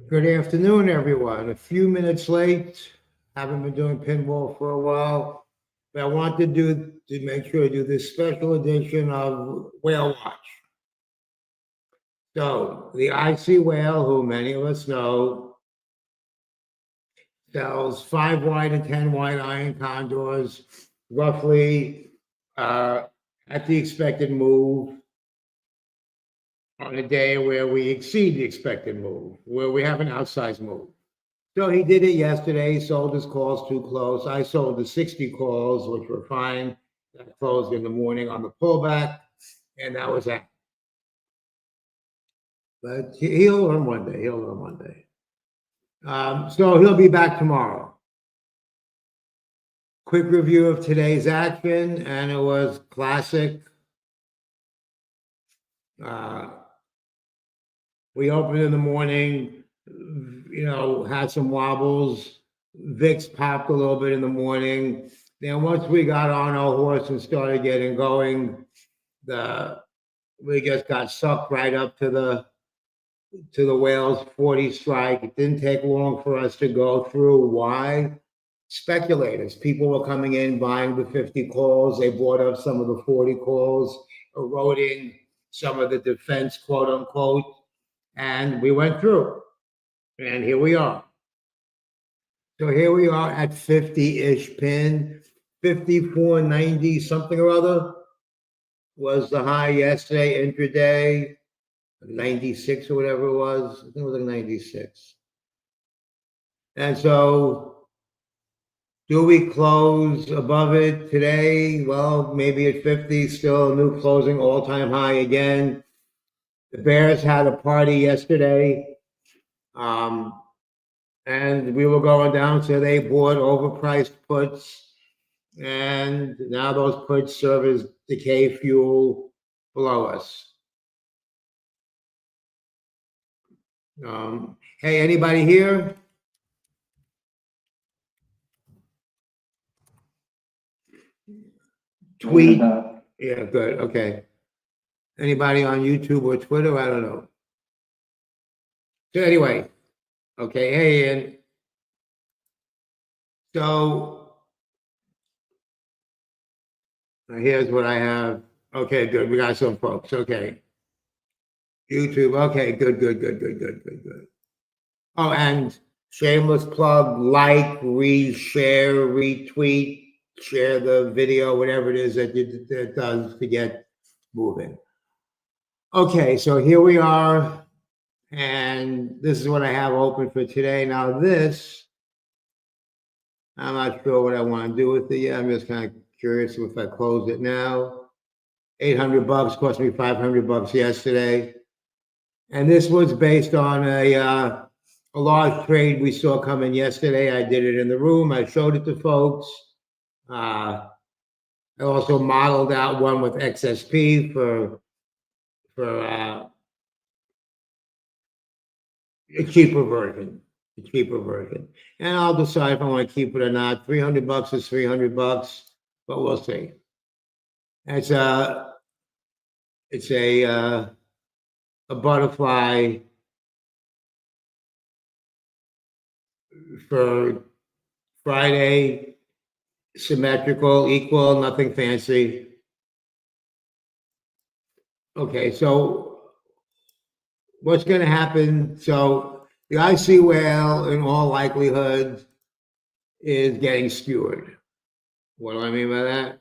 Good afternoon, everyone. A few minutes late. Haven't been doing pinball for a while, but I want to make sure to do this special edition of Whale Watch. So the IC Whale, who many of us know, sells 5 wide and 10 wide iron condors, roughly at the expected move on a day where we exceed the expected move, where we have an outsized move. So he did it yesterday. He sold his calls too close. I sold the 60 calls, which were fine. That closed in the morning on the pullback, and that was that. But he'll learn one day. He'll learn one day. So he'll be back tomorrow. Quick review of today's action, and it was classic. We opened in the morning, had some wobbles. VIX popped a little bit in the morning. Then once we got on our horse and started getting going, we just got sucked right up to the whale's 40 strike. It didn't take long for us to go through. Why? Speculators. People were coming in buying the 50 calls. They bought up some of the 40 calls, eroding some of the defense, quote unquote. And we went through. And here we are. So here we are at 50-ish pin, 54.90 something or other was the high yesterday, intraday, 96 or whatever it was. I think it was like 96. And so do we close above it today? Well, maybe at 50, still a new closing all-time high again. The Bears had a party yesterday. And we were going down, so they bought overpriced puts, and now those puts serve as decay fuel below us. Hey, anybody here? Tweet. Yeah, good. Okay. Anybody on YouTube or Twitter? I don't know. So anyway, okay. Hey, and so here's what I have. Okay, good. We got some folks. Okay. YouTube. Okay, good. Oh, and shameless plug, like, share, retweet, share the video, whatever it is that it does to get moving. Okay, so here we are, and this is what I have open for today. Now this, I'm not sure what I want to do with it yet. I'm just kind of curious if I close it now. $800 cost me $500 yesterday. And this was based on a large trade we saw coming yesterday. I did it in the room. I showed it to folks. I also modeled out one with XSP for a cheaper version. And I'll decide if I want to keep it or not. $300 is $300, but we'll see. It's a butterfly for Friday, symmetrical, equal, nothing fancy. Okay, so what's going to happen? So the IC whale, in all likelihood, is getting skewered. What do I mean by that?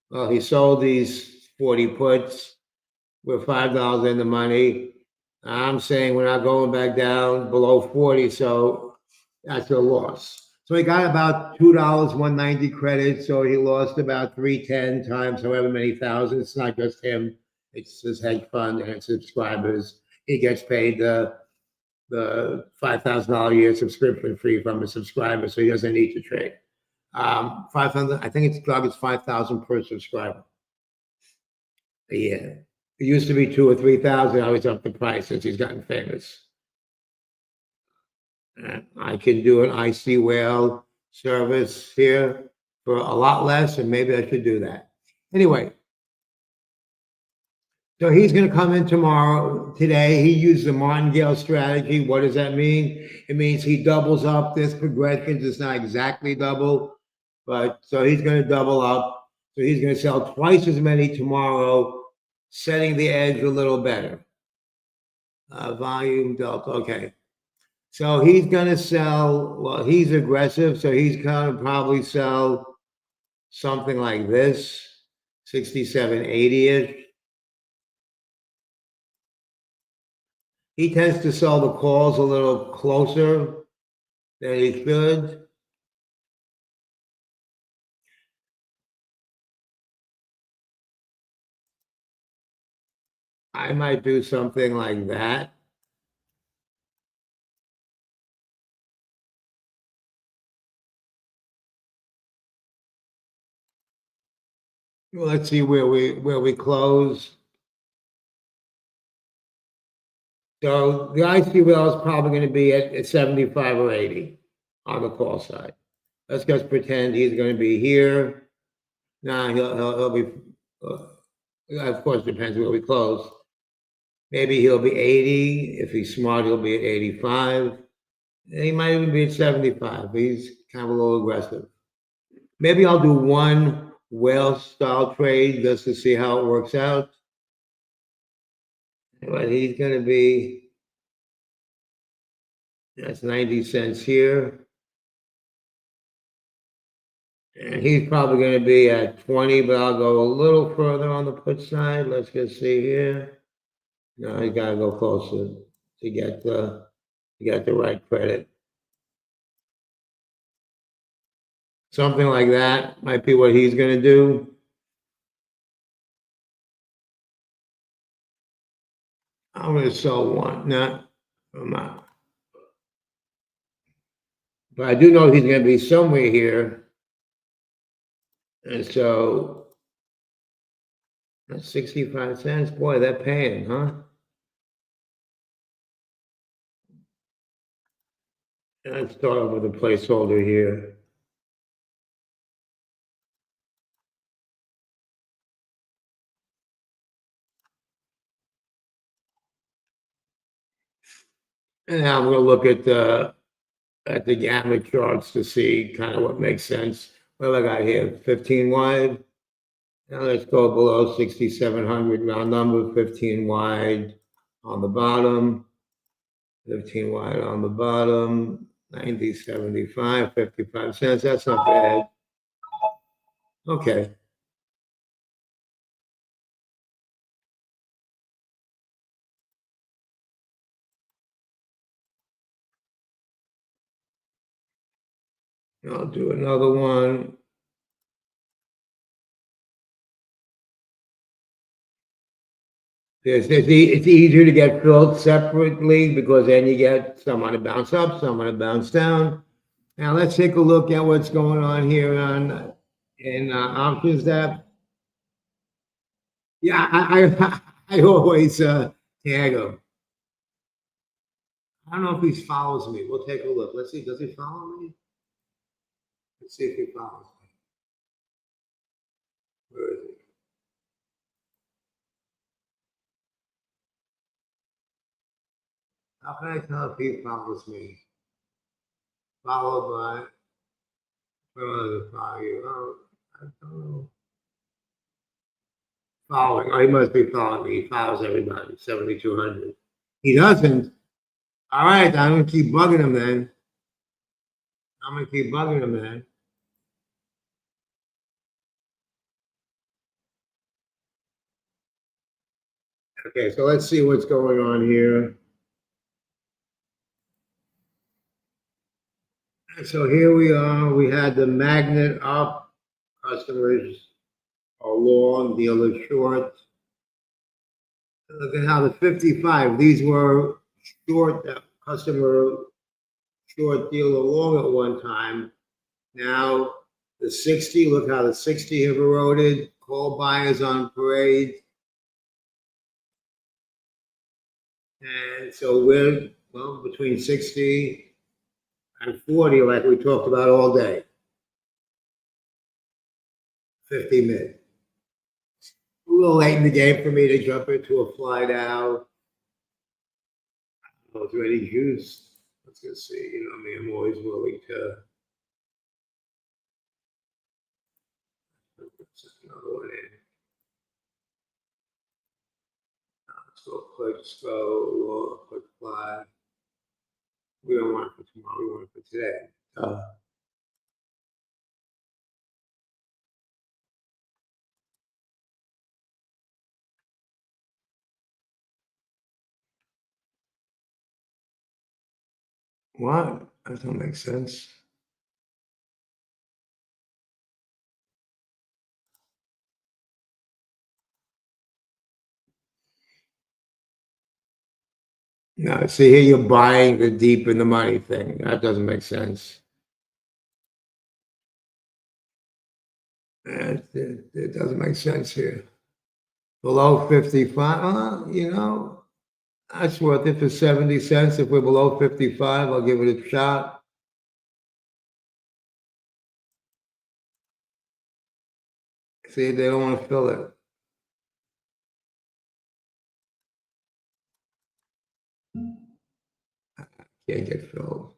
Well, he sold these 40 puts with $5 in the money. I'm saying we're not going back down below 40, so that's a loss. So he got about $2, 190 credit, so he lost about 310 times however many thousand. It's not just him, it's his hedge fund and his subscribers. He gets paid the $5,000 a year subscription fee from his subscribers, so he doesn't need to trade. 500, I think it's 5,000 per subscriber a year. It used to be 2,000 or 3,000. I was up the price since he's gotten famous. I can do an IC whale service here for a lot less, and maybe I should do that. Anyway, So he's going to come in today. He used the martingale strategy. What does that mean? It means he doubles up this progression. It's not exactly double, but so he's going to double up. So he's going to sell twice as many tomorrow, setting the edge a little better. Volume delta. Okay. So he's going to sell, well, he's aggressive. So he's going to probably sell something like this, 67.80-ish. He tends to sell the calls a little closer than he should. I might do something like that. Well, let's see where we close. So the ICL is probably going to be at 75 or 80 on the call side. Let's just pretend he's going to be here. Now he'll be, of course, depends where we close. Maybe he'll be 80. If he's smart, he'll be at 85. He might even be at 75. He's kind of a little aggressive. Maybe I'll do one whale style trade just to see how it works out. But he's going to be, that's 90 cents here. And he's probably going to be at 20, but I'll go a little further on the put side. Let's just see here. No, he's got to go closer to get the right credit. Something like that might be what he's going to do. I'm going to sell one. No, I'm not. But I do know he's going to be somewhere here. And so that's 65 cents. Boy, they're paying, huh? And let's start with a placeholder here. And now I'm going to look at the gamma charts to see kind of what makes sense. What have I got here? 15 wide. Now let's go below 6,700 round number, 15 wide on the bottom, 15 wide on the bottom, 90, 75, 55 cents. That's not bad. Okay. I'll do another one. It's easier to get filled separately because then you get someone to bounce up, someone to bounce down. Now let's take a look at what's going on here in options depth. Yeah, I always tag him. I don't know if he follows me. We'll take a look. Let's see. Does he follow me? Let's see if he follows me. Where is he? How can I tell if he follows me? Followed by. Follow you. Oh, I don't know. Following. Oh, he must be following me. He follows everybody. 7,200. He doesn't. All right, I'm gonna keep bugging him then. I'm gonna keep bugging him then. Okay, so let's see what's going on here. So here we are. We had the magnet up, customers are long, dealers short. Look at how the 55, these were short, customer short, dealer long at one time. Now the 60, look how the 60 have eroded, call buyers on parade. And so we're, well, between 60 and 40, like we talked about all day. 50 mid. A little late in the game for me to jump into a fly now. I was ready juice. Let's go see. You know, I mean, I'm always willing to. Another one in. Let's go quick throw, quick fly. We don't want it for tomorrow. We want it for today. What? That don't make sense. No, see here you're buying the deep in the money thing. That doesn't make sense. It doesn't make sense here. Below 55, you know, that's worth it for 70 cents. If we're below 55, I'll give it a shot. See, they don't want to fill it. Can't get filled.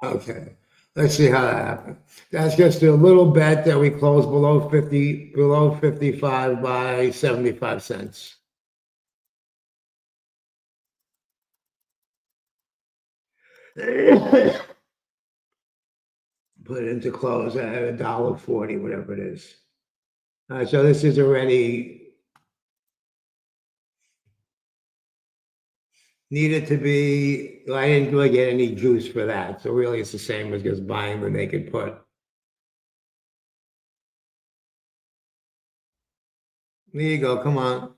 Okay, let's see how that happened. That's just a little bet that we close below 50, below 55 by 75 cents. Put it into close at $1.40, whatever it is. All right, so this is already needed to be, I didn't really get any juice for that. So really it's the same as just buying the naked put. There you go, come on.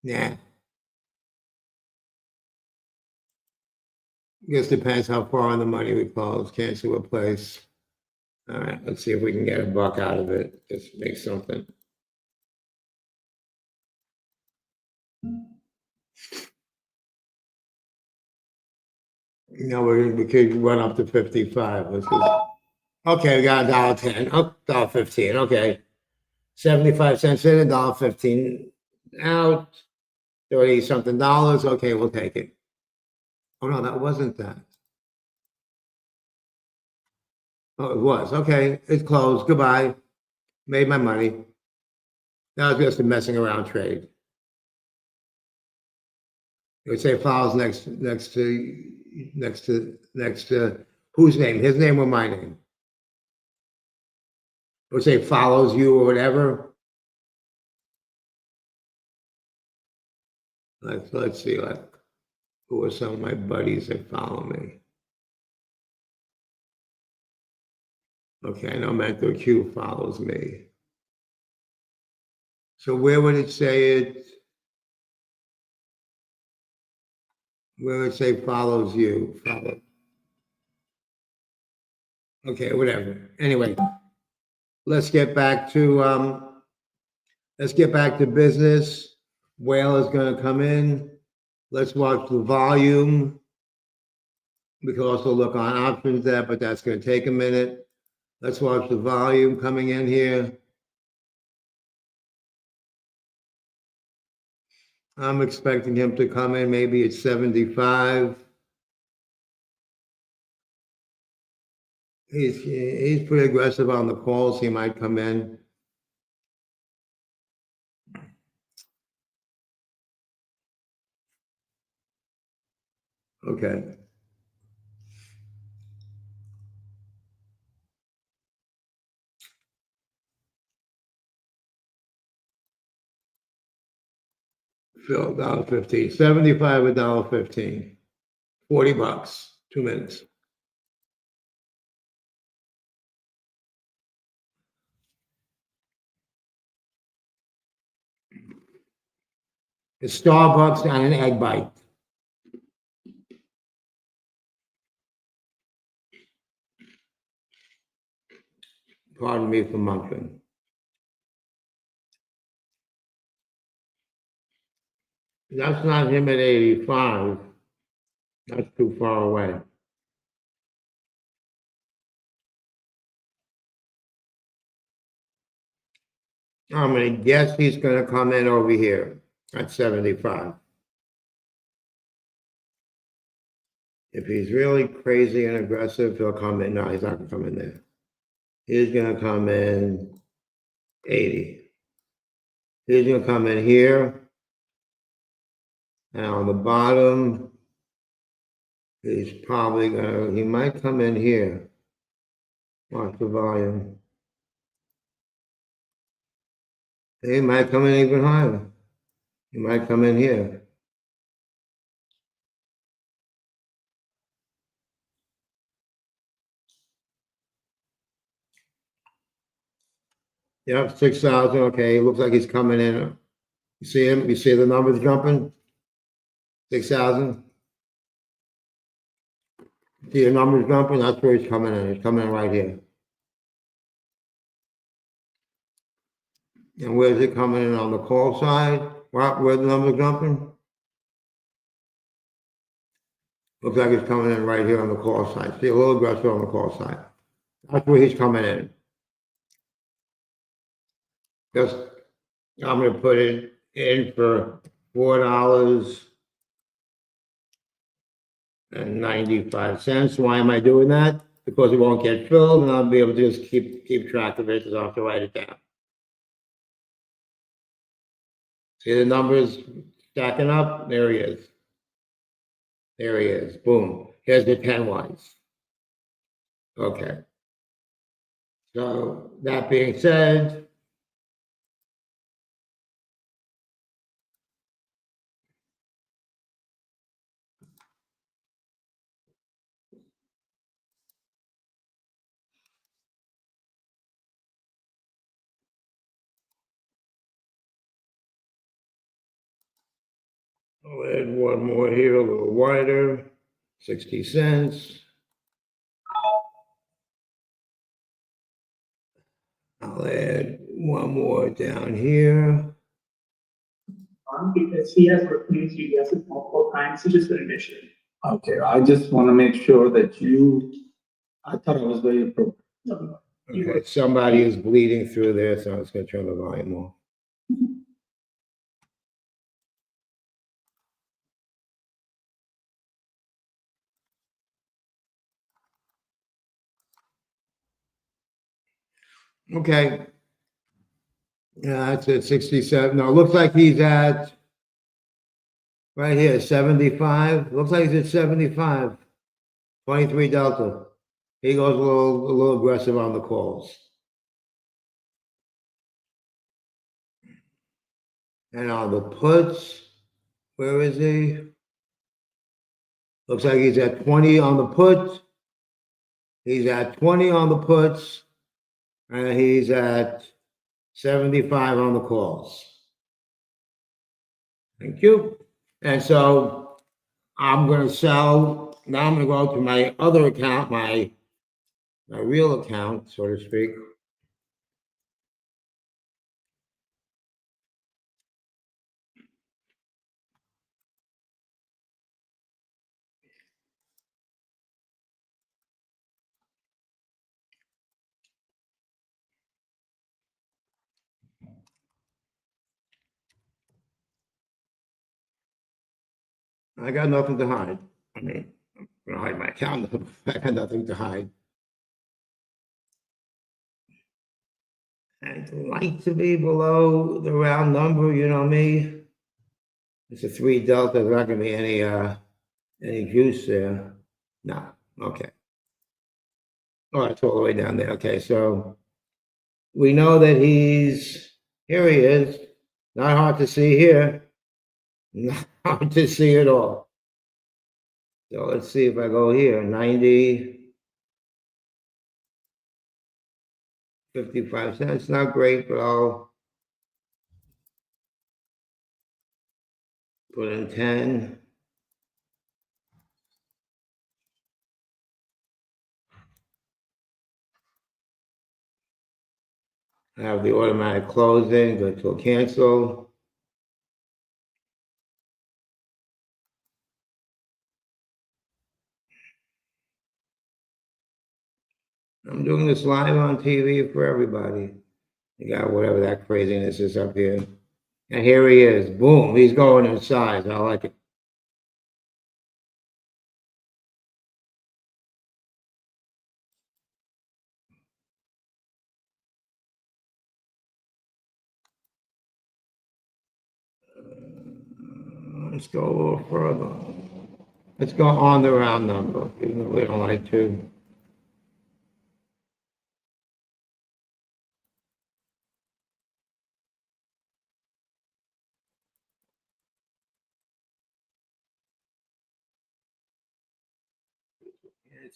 Yeah. Just depends how far on the money we close. Can't see what place. All right, let's see if we can get a buck out of it. Just make something. You know, we could run up to 55. Let's just, okay, we got $1.10. Oh, $1.15. Okay. 75 cents in, $1.15 out. 30 something dollars. Okay, we'll take it. Oh no, that wasn't that. Oh, it was. Okay, it's closed. Goodbye. Made my money. That was just a messing around trade. It would say files next to whose name? His name or my name? It would say follows you or whatever. Let's see, like who are some of my buddies that follow me? Okay, I know Mentor Q follows me. So where would it say it? Where would it say follows you? Follow. Okay, whatever. Anyway, let's get back to business. Whale is going to come in. Let's watch the volume. We can also look on options there, but that's going to take a minute. Let's watch the volume coming in here. I'm expecting him to come in maybe at 75. He's pretty aggressive on the calls. He might come in. Okay. Phil, $1.15. 75, $1.15. 40 bucks, 2 minutes. It's Starbucks and an egg bite. Pardon me for munching. That's not him at 85. That's too far away. I'm gonna guess he's gonna come in over here at 75. If he's really crazy and aggressive, he'll come in. No, he's not gonna come in there. He's gonna come in 80. He's gonna come in here. And on the bottom, he's probably gonna, he might come in here. Watch the volume. He might come in even higher. He might come in here. Yep, 6,000. Okay, looks like he's coming in. You see him? You see the numbers jumping? 6,000. See the numbers jumping? That's where he's coming in. He's coming in right here. And where's it coming in on the call side? Where the numbers jumping? Looks like he's coming in right here on the call side. See a little aggressive on the call side. That's where he's coming in. Just, I'm going to put it in for $4.95. Why am I doing that? Because it won't get filled, and I'll be able to just keep track of it. Just have to write it down. See the numbers stacking up? There he is. There he is. Boom. Here's the 10 ones. Okay. So that being said, I'll add one more here, a little wider, 60 cents. I'll add one more down here. Because he has refused you guesses multiple times, he just didn't issue. Okay, I just want to make sure that I thought it was very appropriate. Okay, somebody is bleeding through there, so I was going to turn the volume off. Okay. Yeah, that's at 67. No, it looks like he's at right here, 75. Looks like he's at 75. 23 delta. He goes a little aggressive on the calls. And on the puts, where is he? Looks like he's at 20 on the puts. He's at 20 on the puts. And he's at 75 on the calls. Thank you. And so I'm going to sell. Now I'm going to go to my other account, my real account, so to speak. I got nothing to hide. I mean, I'm going to hide my account. I got nothing to hide. I'd like to be below the round number, you know me. It's a 3 delta. There's not going to be any juice there. No. Okay. Oh, it's all the way down there. Okay, so we know that here he is. Not hard to see here. Not hard to see at all. So let's see if I go here, 90, 55 cents. Not great, but I'll put in 10. I have the automatic closing, go to a cancel. I'm doing this live on TV for everybody. You got whatever that craziness is up here. And here he is. Boom. He's going in size. I like it. Let's go a little further. Let's go on the round number, even though we don't like to.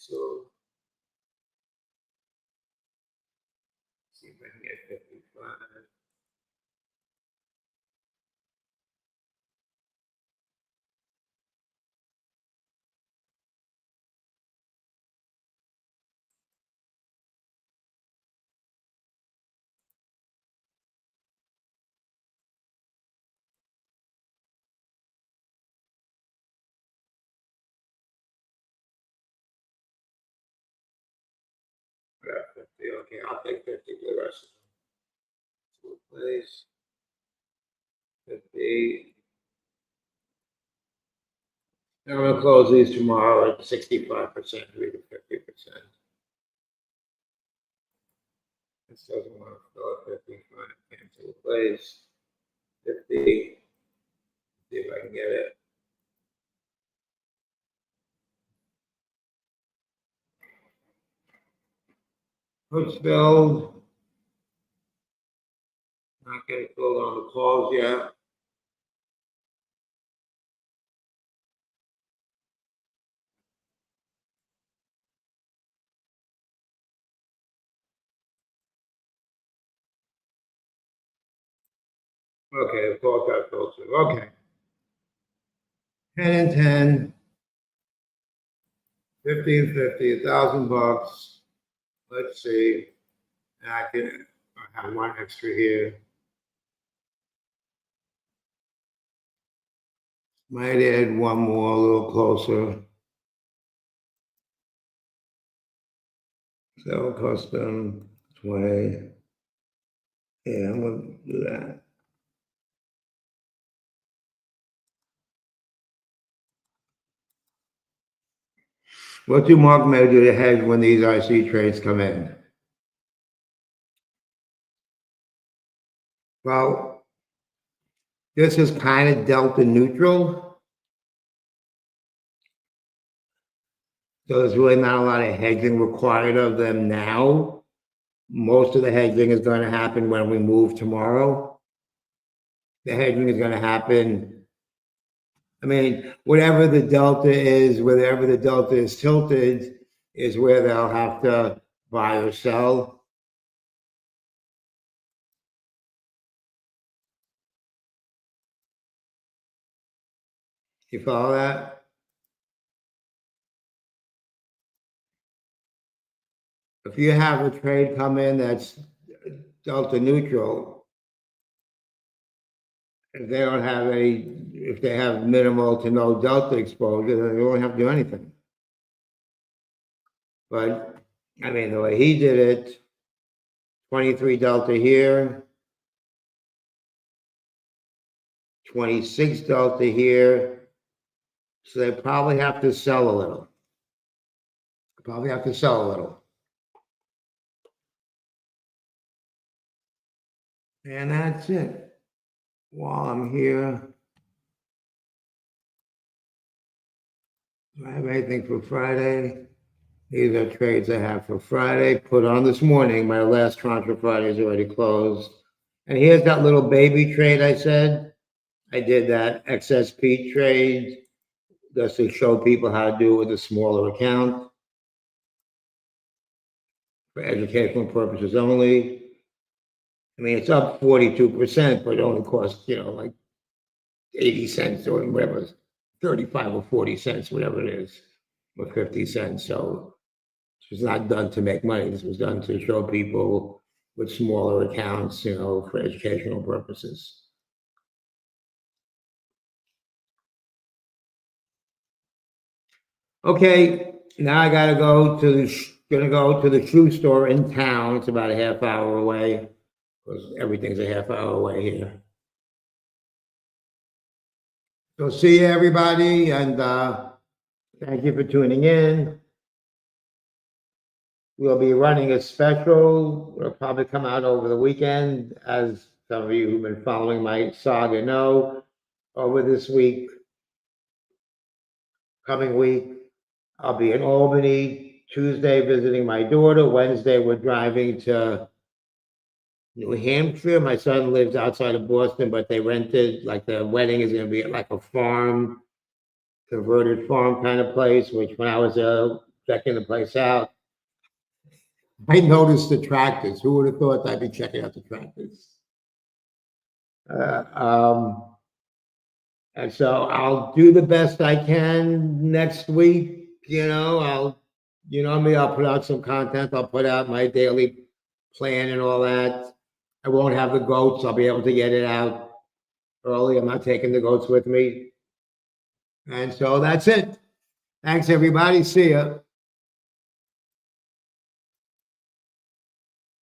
So, see if I can get 55. Got 50. Okay, I'll take 50 for the rest of them. Place 50. I'm gonna close these tomorrow at 65%, 3 to 50%. This doesn't want to go at 55. Cancel the place. 50. See if I can get it. Puts filled. Not getting filled on the calls yet. Okay, the calls got filled too. Okay. 10 and 10. 50 and 50, $1,000. Let's see. I have one extra here. Might add one more, a little closer. So custom 20. Yeah, I'm gonna do that. What do Mark may do to hedge when these IC trades come in? Well, this is kind of delta neutral. So there's really not a lot of hedging required of them now. Most of the hedging is going to happen when we move tomorrow. The hedging is going to happen. I mean, whatever the delta is, wherever the delta is tilted, is where they'll have to buy or sell. You follow that? If you have a trade come in that's delta neutral, if they don't have if they have minimal to no delta exposure, then they don't have to do anything. But I mean, the way he did it, 23 delta here, 26 delta here. So they probably have to sell a little. Probably have to sell a little. And that's it. While I'm here, do I have anything for Friday? These are trades I have for Friday. Put on this morning. My last tranche for Friday is already closed. And here's that little baby trade I said. I did that XSP trade just to show people how to do it with a smaller account for educational purposes only. I mean, it's up 42%, but it only costs, like 80 cents or whatever, 35 or 40 cents, whatever it is, or 50 cents. So this was not done to make money. This was done to show people with smaller accounts, for educational purposes. Okay, now I gotta go to the shoe store in town. It's about a half hour away. because everything's a half hour away here. So see you, everybody, and thank you for tuning in. We'll be running a special. It'll probably come out over the weekend, as some of you who've been following my saga know. Over this week, coming week, I'll be in Albany. Tuesday, visiting my daughter. Wednesday, we're driving to New Hampshire. My son lives outside of Boston, but they rented, like, the wedding is going to be at like a farm, converted farm kind of place, which when I was checking the place out, I noticed the tractors. Who would have thought I'd be checking out the tractors? And so I'll do the best I can next week. I'll put out some content. I'll put out my daily plan and all that. I won't have the goats. I'll be able to get it out early. I'm not taking the goats with me. And so that's it. Thanks, everybody. See ya.